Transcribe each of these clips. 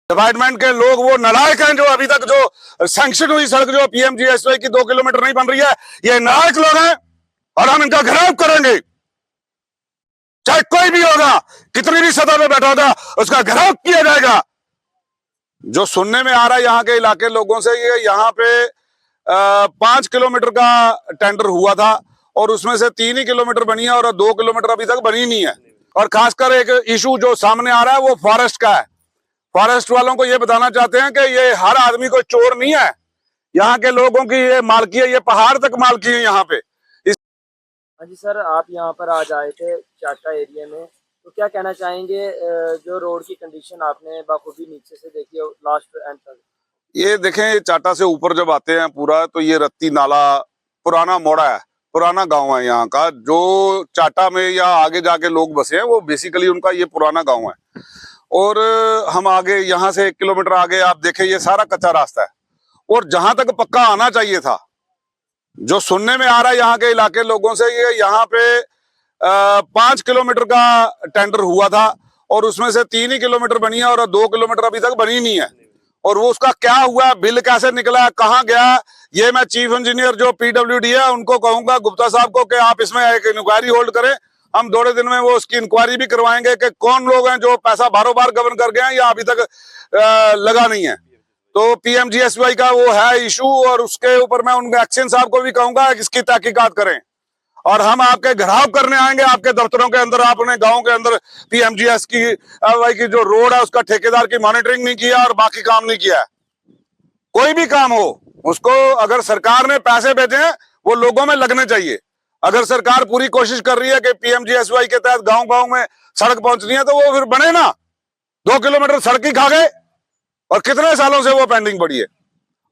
Department के लोग वो नालायक हैं जो अभी तक जो सैंक्शन हुई सड़क जो पीएमजीएसवाई की 2 किलोमीटर नहीं बन रही है, ये नालायक लोग हैं और हम इनका घेराव करेंगे। चाहे कोई भी होगा, कितनी भी सतह पे बैठा होगा, उसका घेराव किया जाएगा। जो सुनने में आ रहा है यहाँ के इलाके लोगों से, ये यहाँ पे 5 किलोमीटर का टेंडर हुआ था और उसमें से 3 ही किलोमीटर बनी है और 2 किलोमीटर अभी तक बनी नहीं है। और खासकर एक इशू जो सामने आ रहा है वो फॉरेस्ट का है। फॉरेस्ट वालों को ये बताना चाहते हैं कि ये हर आदमी कोई चोर नहीं है, यहाँ के लोगों की ये मालकी है, ये पहाड़ तक मालकी है यहाँ पे। हाँ जी सर, आप यहाँ पर आज आए थे चाटा एरिया में, तो क्या कहना चाहेंगे? जो रोड की कंडीशन आपने बाखूबी नीचे से देखी है लास्ट एंड तक। ये देखें, चाटा से ऊपर जब आते हैं पूरा, तो ये रत्ती नाला पुराना मोड़ा है, पुराना गांव है यहाँ का। जो चाटा में या आगे जाके लोग बसे हैं वो बेसिकली उनका ये पुराना गांव है। और हम आगे यहाँ से 1 किलोमीटर आगे आप देखें, ये सारा कच्चा रास्ता है और जहां तक पक्का आना चाहिए था, जो सुनने में आ रहा है यहाँ के इलाके लोगों से, ये यहाँ पे 5 किलोमीटर का टेंडर हुआ था और उसमें से 3 ही किलोमीटर बनी है और 2 किलोमीटर अभी तक बनी नहीं है। और वो उसका क्या हुआ, बिल कैसे निकला, कहाँ गया, ये मैं चीफ इंजीनियर जो पीडब्ल्यूडी है उनको कहूंगा, गुप्ता साहब को, कि आप इसमें एक इंक्वायरी होल्ड करें। हम थोड़े दिन में वो उसकी इंक्वायरी भी करवाएंगे कि कौन लोग हैं जो पैसा बारों बार गवर्न कर गए हैं या अभी तक लगा नहीं है। तो पीएमजीएसवाई का वो है इशू और उसके ऊपर मैं उनके एक्शन साहब को भी कहूंगा कि इसकी तहकीकात करें और हम आपके घेराव करने आएंगे आपके दफ्तरों के अंदर। आपने गांव के अंदर पीएमजीएस की जो रोड है उसका ठेकेदार की मॉनिटरिंग नहीं किया और बाकी काम नहीं किया। कोई भी काम हो उसको, अगर सरकार ने पैसे भेजे हैं वो लोगों में लगने चाहिए। अगर सरकार पूरी कोशिश कर रही है कि पीएमजीएसवाई के तहत गांव गांव में सड़क पहुंचनी है, तो वो फिर बने ना। 2 किलोमीटर सड़क ही खा गए और कितने सालों से वो पेंडिंग पड़ी है।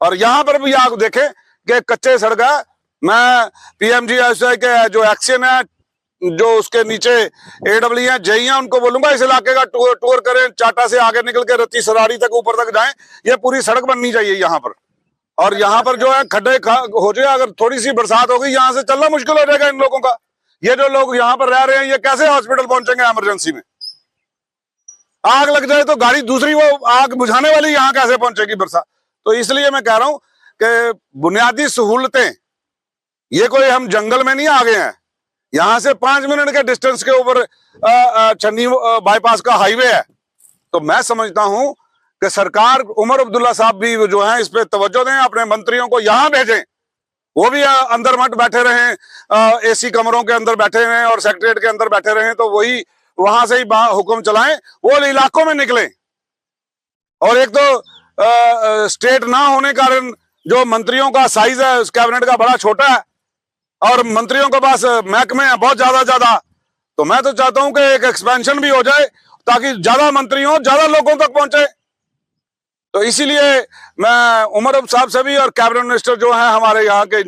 और यहां पर भी आप देखें कि कच्चे सड़क है। मैं पीएमजीएसवाई के जो एक्शन है, जो उसके नीचे एडब्ल्यू है, जेई है, उनको बोलूंगा इस इलाके का टूर करें, चाटा से आगे निकल के रत्ती सराड़ी तक ऊपर तक जाएं। ये पूरी सड़क बननी चाहिए यहाँ पर। और यहाँ पर जो है खड्डे हो जाए, अगर थोड़ी सी बरसात होगी यहाँ से चलना मुश्किल हो जाएगा इन लोगों का। ये जो लोग यहाँ पर रह रहे हैं ये कैसे हॉस्पिटल पहुंचेंगे इमरजेंसी में? आग लग जाए तो गाड़ी दूसरी वो आग बुझाने वाली यहाँ कैसे पहुंचेगी बरसात? तो इसलिए मैं कह रहा हूं कि बुनियादी सहूलतें, ये कोई हम जंगल में नहीं आ गए हैं। यहां से 5 मिनट के डिस्टेंस के ऊपर छन्नी बाईपास का हाईवे है। तो मैं समझता हूं कि सरकार, उमर अब्दुल्ला साहब भी जो है इस पे तवज्जो दें, अपने मंत्रियों को यहां भेजें, वो भी अंदर मत बैठे रहें, एसी कमरों के अंदर बैठे रहें और सेक्रेटरीट के अंदर बैठे रहें। तो वही वहां से ही हुक्म चलाएं, वो इलाकों में निकलें। और एक तो स्टेट ना होने कारण जो मंत्रियों का साइज है उस कैबिनेट का बड़ा छोटा है और मंत्रियों के पास महकमे हैं बहुत ज्यादा। तो मैं तो चाहता हूं कि एक एक्सपेंशन भी हो जाए ताकि ज्यादा मंत्री हो, ज्यादा लोगों तक पहुंचे। तो इसीलिए मैं उमर साहब से भी और कैबिनेट मिनिस्टर जो है हमारे यहाँ के,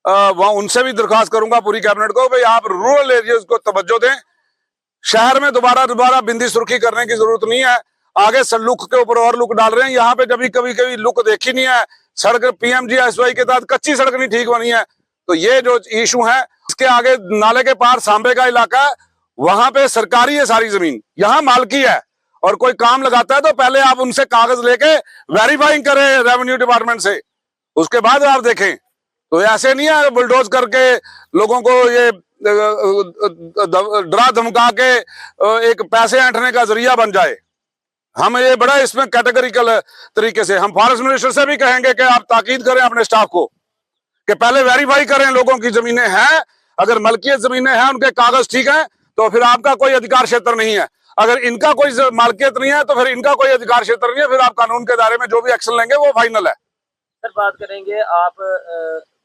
वहां उनसे भी दरख्वास्त करूंगा पूरी कैबिनेट को, भाई आप रूरल एरियाज को तवज्जो दें। शहर में दोबारा बिंदी सुर्खी करने की जरूरत नहीं है। आगे लुक के ऊपर और लुक डाल रहे हैं। यहाँ पे जब कभी लुक देखी नहीं है। सड़क पीएमजीएसवाई के तहत कच्ची सड़क नहीं ठीक बनी है। तो ये जो इशू है, इसके आगे नाले के पार सांबे का इलाका है, वहां पे सरकारी है सारी जमीन, यहाँ मालकी है। और कोई काम लगाता है तो पहले आप उनसे कागज लेके वेरीफाई करें रेवेन्यू डिपार्टमेंट से, उसके बाद आप देखें। तो ऐसे नहीं है बुलडोज करके लोगों को ये डरा धमका के एक पैसे ऐंठने का जरिया बन जाए। हम ये बड़ा इसमें कैटेगरिकल तरीके से, हम फॉरेस्ट मिनिस्टर से भी कहेंगे कि आप ताकीद करें अपने स्टाफ को कि पहले वेरीफाई करें लोगों की जमीनें हैं। अगर मलकियत जमीनें हैं, उनके कागज ठीक है, तो फिर आपका कोई अधिकार क्षेत्र नहीं है। अगर इनका कोई मालकियत नहीं है तो फिर इनका कोई अधिकार क्षेत्र नहीं है। फिर आप कानून के दायरे में जो भी एक्शन लेंगे वो फाइनल है। सर बात करेंगे, आप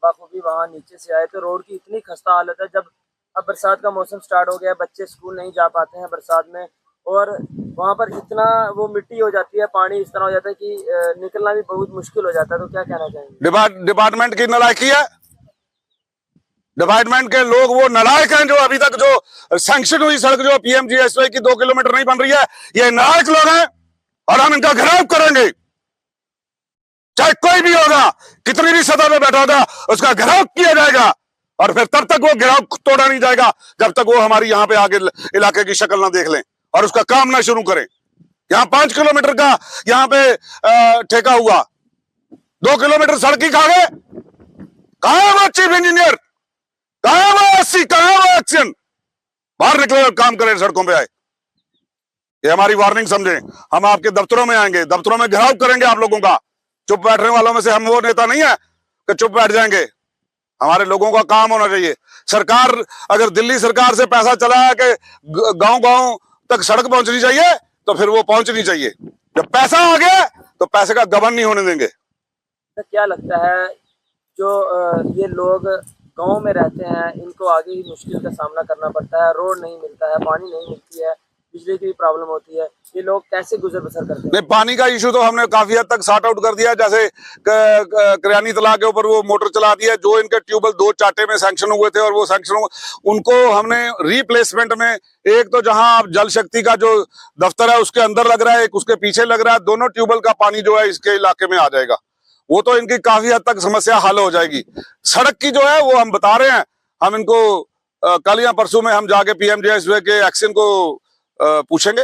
बाखूबी वहाँ नीचे से आए तो रोड की इतनी खस्ता हालत है। जब अब बरसात का मौसम स्टार्ट हो गया, बच्चे स्कूल नहीं जा पाते हैं बरसात में, और वहाँ पर इतना वो मिट्टी हो जाती है, पानी इस तरह हो जाता है कि निकलना भी बहुत मुश्किल हो जाता है। तो क्या कहना चाहेंगे? डिपार्टमेंट की नालायकी है। डिपार्टमेंट के लोग वो नालायक हैं जो अभी तक जो सैंक्शन हुई सड़क जो पीएमजीएसवाई की 2 किलोमीटर नहीं बन रही है, ये नालायक लोग हैं और हम इनका घेराव करेंगे। चाहे कोई भी होगा, कितनी भी सतह पे बैठा होगा, उसका घेराव किया जाएगा। और फिर तब तक वो घेराव तोड़ा नहीं जाएगा जब तक वो हमारी यहाँ पे आगे इलाके की शक्ल ना देख लें और उसका काम ना शुरू करें। यहाँ 5 किलोमीटर का यहाँ पे ठेका हुआ, 2 किलोमीटर सड़क ही खा गए। कहां है वो चीफ इंजीनियर, कहां है वो एससी, कहां है वो एक्शन? बाहर निकले और काम करें, सड़कों पे आए। ये हमारी वार्निंग समझे। हम आपके दफ्तरों में आएंगे, दफ्तरों में घेराव करेंगे आप लोगों का। चुप बैठने वालों में से हम वो नेता नहीं है कि चुप बैठ जाएंगे। हमारे लोगों का काम होना चाहिए। सरकार, अगर दिल्ली सरकार से पैसा चला है कि गांव-गांव तक सड़क पहुंचनी चाहिए, तो फिर वो पहुंचनी चाहिए। जब पैसा आ गया तो पैसे का गबन नहीं होने देंगे। तो क्या लगता है जो ये लोग गांव में रहते हैं, इनको आगे ही मुश्किल का सामना करना पड़ता है, रोड नहीं मिलता है, पानी नहीं मिलती है, बिजली की भी प्रॉब्लम होती है, ये लोग कैसे गुजर बसर करते हैं? नहीं, पानी का इशू तो हमने काफी हद तक सॉर्ट आउट कर दिया। जैसे करियानी तलाब के ऊपर वो मोटर चला दिया, जो इनके ट्यूबवेल 2 चाटे में सैंक्शन हुए थे और वो सैंक्शन उनको हमने रिप्लेसमेंट में, एक तो जहां आप जल शक्ति का जो दफ्तर है उसके अंदर लग रहा है, एक उसके पीछे लग रहा है, दोनों ट्यूबवेल का पानी जो है इसके इलाके में आ जाएगा। वो तो इनकी काफी हद तक समस्या हल हो जाएगी। सड़क की जो है वो हम बता रहे हैं, हम इनको कल या परसों में हम जाके PMJSY के एक्शन को पूछेंगे।